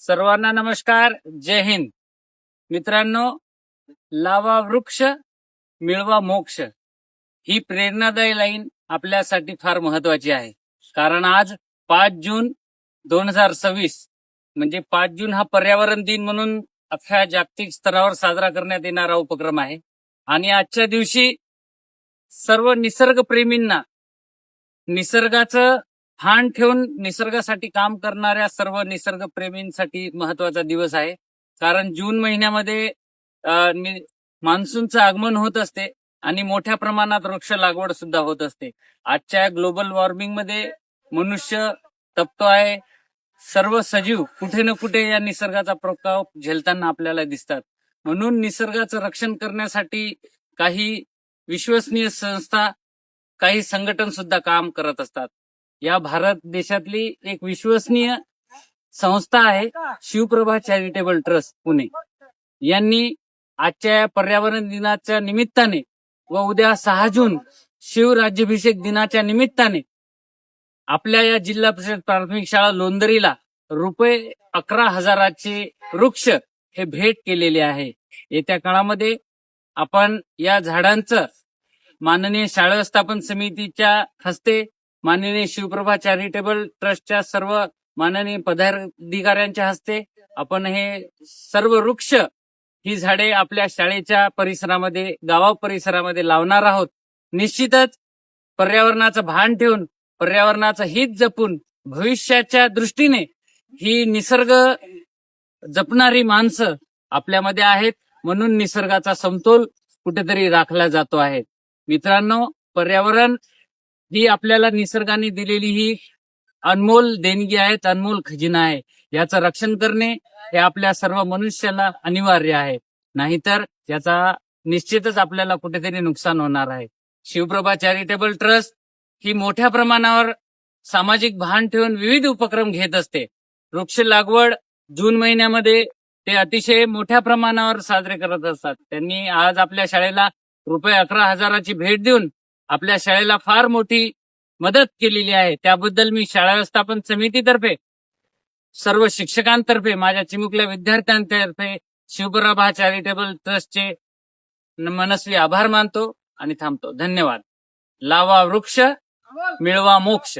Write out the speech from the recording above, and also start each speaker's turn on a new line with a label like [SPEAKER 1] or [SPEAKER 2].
[SPEAKER 1] सर्वांना नमस्कार. जय हिंद. मित्रांनो, लावा वृक्ष मिळवा मोक्ष ही प्रेरणादायी लाईन आपल्यासाठी फार महत्वाची आहे. कारण आज 5 जून 2026 म्हणजे 5 जून हा पर्यावरण दिन म्हणून अख्ख्या जागतिक स्तरावर साजरा करण्यात येणारा उपक्रम आहे. आणि आजच्या दिवशी सर्व निसर्गप्रेमींना निसर्गाचं भान ठेवून निसर्गासाठी काम करणाऱ्या सर्व निसर्गप्रेमींसाठी महत्वाचा दिवस आहे. कारण जून महिन्यामध्ये मान्सूनचं आगमन होत असते आणि मोठ्या प्रमाणात वृक्ष लागवड सुद्धा होत असते. आजच्या ग्लोबल वॉर्मिंग मध्ये मनुष्य तपतो आहे. सर्व सजीव कुठे ना कुठे या निसर्गाचा प्रकोप झेलताना आपल्याला दिसतात. म्हणून निसर्गाचं रक्षण करण्यासाठी काही विश्वसनीय संस्था, काही संघटन सुद्धा काम करत असतात. या भारत देशातली एक विश्वसनीय संस्था आहे शिवप्रभा चॅरिटेबल ट्रस्ट पुणे. यांनी आजच्या पर्यावरण दिनाच्या निमित्ताने व उद्या 6 जून शिवराज्याभिषेक दिनाच्या निमित्ताने आपल्या या जिल्हा परिषद प्राथमिक शाळा लोंदरीला ₹11,000चे वृक्ष हे भेट केलेले आहे. येत्या काळामध्ये आपण या झाडांचं माननीय शाळा व्यवस्थापन समितीच्या हस्ते, माननीय शिवप्रभा चॅरिटेबल ट्रस्टच्या सर्व माननीय पदाधिकाऱ्यांच्या हस्ते आपण हे सर्व वृक्ष ही झाडे आपल्या शाळेच्या परिसरामध्ये, गावा परिसरामध्ये लावणार आहोत. निश्चितच पर्यावरणाचं भान ठेवून, पर्यावरणाचं हित जपून भविष्याच्या दृष्टीने ही निसर्ग जपणारी माणसं आपल्यामध्ये आहेत. म्हणून निसर्गाचा समतोल कुठेतरी राखला जातो आहे. मित्रांनो, पर्यावरण ही आपल्याला निसर्गाने दिलेली ही अनमोल देणगी आहे, अनमोल खजिना आहे. याचं रक्षण करणे हे आपल्या सर्व मनुष्याला अनिवार्य आहे. नाहीतर याचा निश्चितच आपल्याला कुठेतरी नुकसान होणार आहे. शिवप्रभा चॅरिटेबल ट्रस्ट ही मोठ्या प्रमाणावर सामाजिक भान ठेवून विविध उपक्रम घेत असते. वृक्ष लागवड जून महिन्यामध्ये ते अतिशय मोठ्या प्रमाणावर साजरे करत असतात. त्यांनी आज आपल्या शाळेला ₹11,000ची भेट देऊन आपल्या शाळेला फार मोठी मदत केलेली आहे. त्याबद्दल मी शाळा व्यवस्थापन समितीतर्फे, सर्व शिक्षकांतर्फे, माझ्या चिमुकल्या विद्यार्थ्यांतर्फे शिवप्रभा चॅरिटेबल ट्रस्टचे मनस्वी आभार मानतो आणि थांबतो. धन्यवाद. लावा वृक्ष मिळवा मोक्ष.